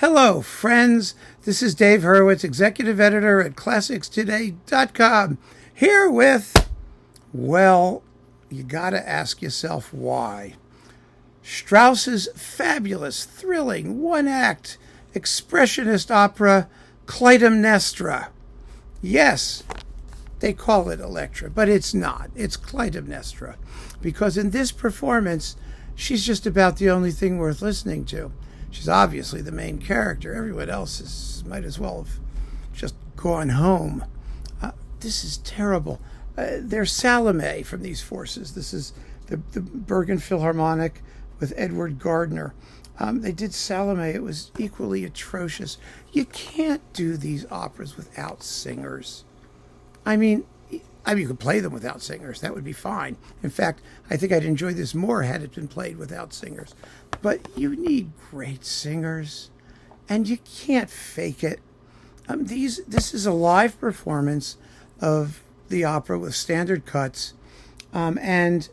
Hello, friends. This is Dave Hurwitz, executive editor at ClassicsToday.com, here with, well, you gotta ask yourself why. Strauss's fabulous, thrilling, one-act, expressionist opera, Klytämnestra. Yes, they call it Elektra, but it's not. It's Klytämnestra, because in this performance, she's just about the only thing worth listening to. She's obviously the main character. Everyone else might as well have just gone home. This is terrible. There's Salome from these forces. This is the Bergen Philharmonic with Edward Gardner. They did Salome. It was equally atrocious. You can't do these operas without singers. I mean, you could play them without singers. That would be fine. In fact, I think I'd enjoy this more had it been played without singers. But you need great singers, and you can't fake it. This is a live performance of the opera with standard cuts, and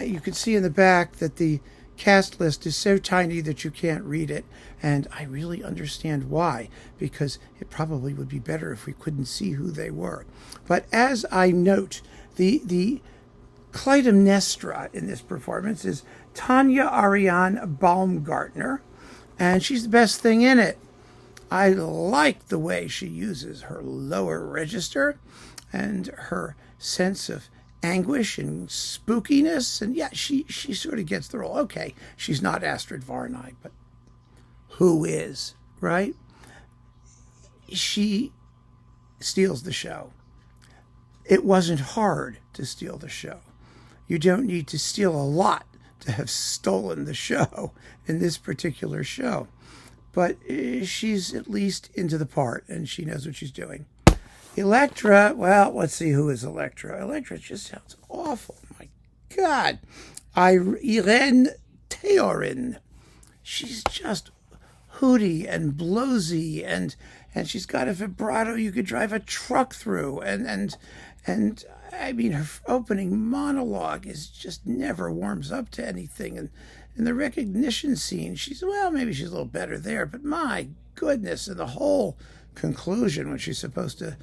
you can see in the back that the cast list is so tiny that you can't read it, and I really understand why, because it probably would be better if we couldn't see who they were. But as I note, the Klytämnestra in this performance is Tanya Ariane Baumgartner, and she's the best thing in it. I like the way she uses her lower register and her sense of anguish and spookiness, and yeah, she sort of gets the role. Okay, she's not Astrid Varney, but who is, right? She steals the show. It wasn't hard to steal the show. You don't need to steal a lot to have stolen the show in this particular show. But she's at least into the part, and she knows what she's doing. Elektra, well, let's see who is Elektra. Elektra just sounds awful. My God. Irene Theorin. She's just hooty and blowsy, and she's got a vibrato you could drive a truck through, and I mean, her opening monologue is just never warms up to anything. And in the recognition scene, maybe she's a little better there, but my goodness, and the whole conclusion when she's supposed to,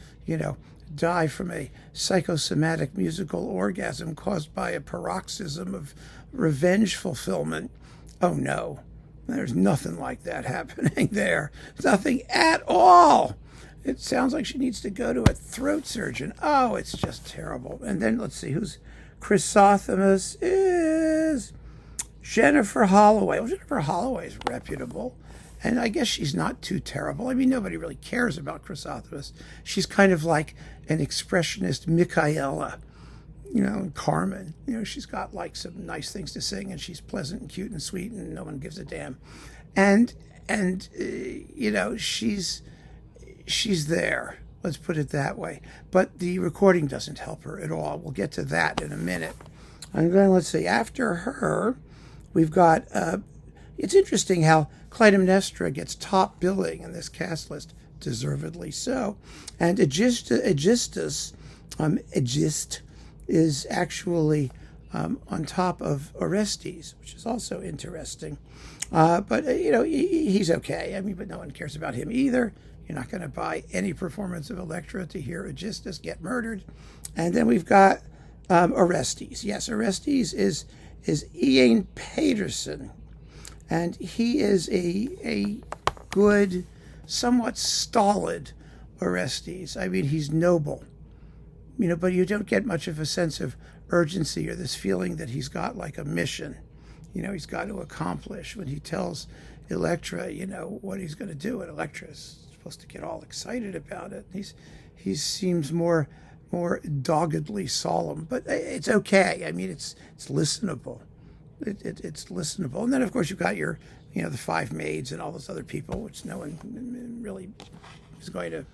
die from a psychosomatic musical orgasm caused by a paroxysm of revenge fulfillment. Oh no, there's nothing like that happening there. Nothing at all. It sounds like she needs to go to a throat surgeon. Oh, it's just terrible. And then let's see, who's Chrysothemis is Jennifer Holloway. Well, Jennifer Holloway is reputable, and I guess she's not too terrible. I mean, nobody really cares about Chrysothemis. She's kind of like an expressionist Michaela, Carmen. She's got like some nice things to sing, and she's pleasant and cute and sweet, and no one gives a damn. And she's there. Let's put it that way. But the recording doesn't help her at all. We'll get to that in a minute. And then let's see. After her, we've got. It's interesting how Klytämnestra gets top billing in this cast list, deservedly so. And Aegist is actually on top of Orestes, which is also interesting. But he's okay. I mean, but no one cares about him either. You're not going to buy any performance of Elektra to hear Aegisthus get murdered. And then we've got Orestes. Yes, Orestes is Ian Paterson. And he is a good, somewhat stolid Orestes. I mean, he's noble, but you don't get much of a sense of urgency or this feeling that he's got like a mission, he's got to accomplish when he tells Elektra, what he's going to do. And Elektra is supposed to get all excited about it. He seems more doggedly solemn, but it's okay. I mean, it's listenable. It's listenable. And then, of course, you've got your, the five maids and all those other people, which no one really is going to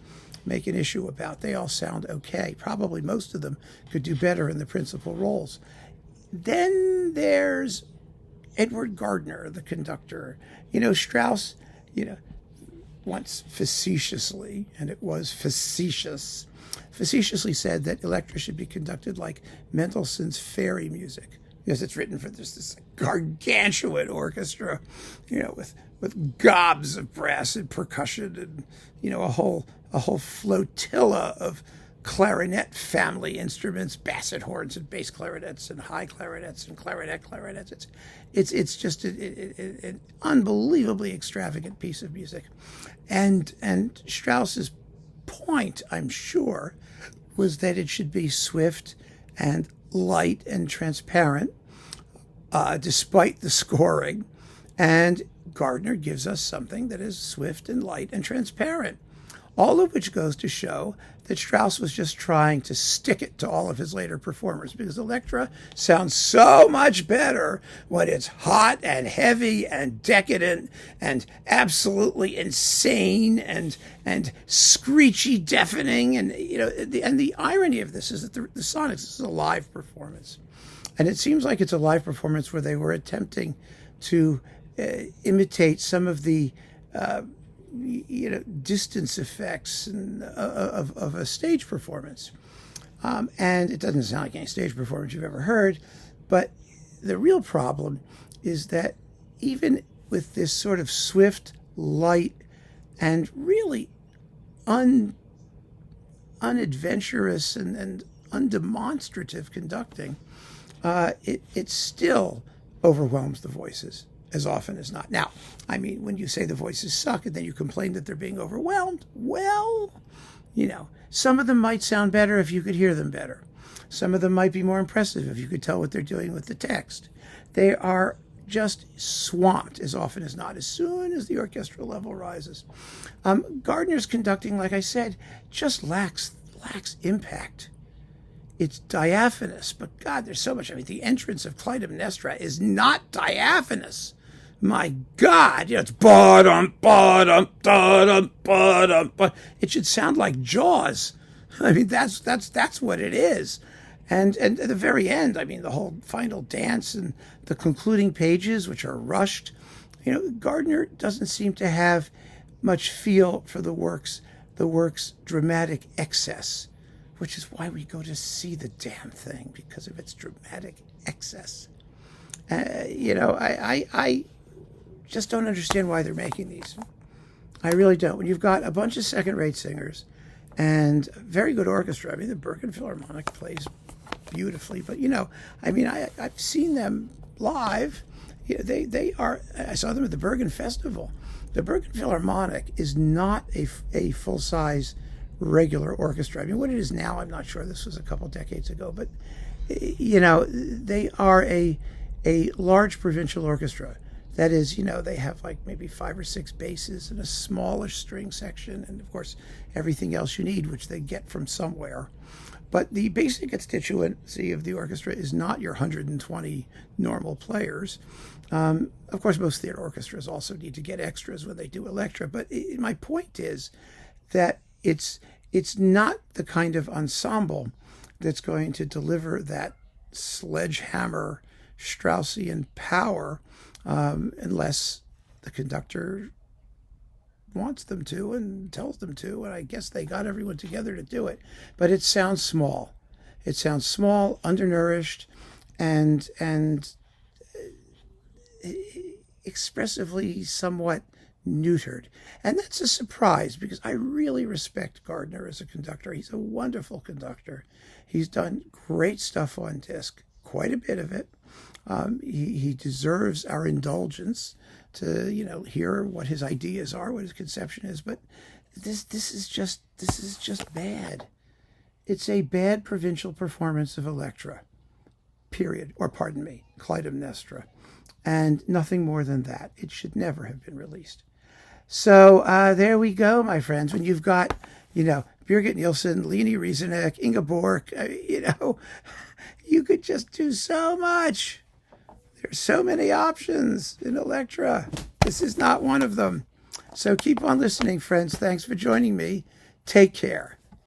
make an issue about. They all sound okay. Probably most of them could do better in the principal roles. Then there's Edward Gardner, the conductor. Strauss, once facetiously, and it was facetiously said that Elektra should be conducted like Mendelssohn's fairy music. because it's written for this gargantuan orchestra, with gobs of brass and percussion, and a whole flotilla of clarinet family instruments, basset horns and bass clarinets and high clarinets and clarinets. It's just an unbelievably extravagant piece of music, and Strauss's point, I'm sure, was that it should be swift and light and transparent, despite the scoring, and Gardner gives us something that is swift and light and transparent. All of which goes to show that Strauss was just trying to stick it to all of his later performers, because Elektra sounds so much better when it's hot and heavy and decadent and absolutely insane and screechy, deafening. And the irony of this is that the Sonics, this is a live performance, and it seems like it's a live performance where they were attempting to imitate some of the distance effects and of a stage performance, and it doesn't sound like any stage performance you've ever heard. But the real problem is that even with this sort of swift, light, and really unadventurous and undemonstrative conducting, it still overwhelms the voices as often as not. Now, I mean, when you say the voices suck and then you complain that they're being overwhelmed, well, some of them might sound better if you could hear them better. Some of them might be more impressive if you could tell what they're doing with the text. They are just swamped as often as not, as soon as the orchestral level rises. Gardner's conducting, like I said, just lacks impact. It's diaphanous, but God, there's so much. I mean, the entrance of Klytämnestra is not diaphanous. My God, it's ba-dum, ba-dum, da-dum, ba-dum, ba. It should sound like Jaws. I mean, that's what it is. And at the very end, I mean, the whole final dance and the concluding pages, which are rushed, Gardner doesn't seem to have much feel for the work's dramatic excess, which is why we go to see the damn thing, because of its dramatic excess. I just don't understand why they're making these. I really don't. When you've got a bunch of second-rate singers and a very good orchestra, I mean, the Bergen Philharmonic plays beautifully, but I've seen them live. They are. I saw them at the Bergen Festival. The Bergen Philharmonic is not a full-size regular orchestra. I mean, what it is now, I'm not sure. This was a couple decades ago, but they are a large provincial orchestra. That is, they have like maybe 5 or 6 basses and a smallish string section, and of course everything else you need, which they get from somewhere. But the basic constituency of the orchestra is not your 120 normal players. Of course, most theater orchestras also need to get extras when they do Elektra. But my point is that it's not the kind of ensemble that's going to deliver that sledgehammer Straussian power, unless the conductor wants them to and tells them to, and I guess they got everyone together to do it. But it sounds small. It sounds small, undernourished, and expressively somewhat neutered. And that's a surprise, because I really respect Gardner as a conductor. He's a wonderful conductor. He's done great stuff on disc, quite a bit of it. He deserves our indulgence to hear what his ideas are, what his conception is. But this is just bad. It's a bad provincial performance of Elektra, period. Or pardon me, Klytämnestra, and nothing more than that. It should never have been released. So there we go, my friends. When you've got Birgit Nilsson, Leni Rieseneck, Inga Borg, you could just do so much. There's so many options in Elektra. This is not one of them. So keep on listening, friends. Thanks for joining me. Take care.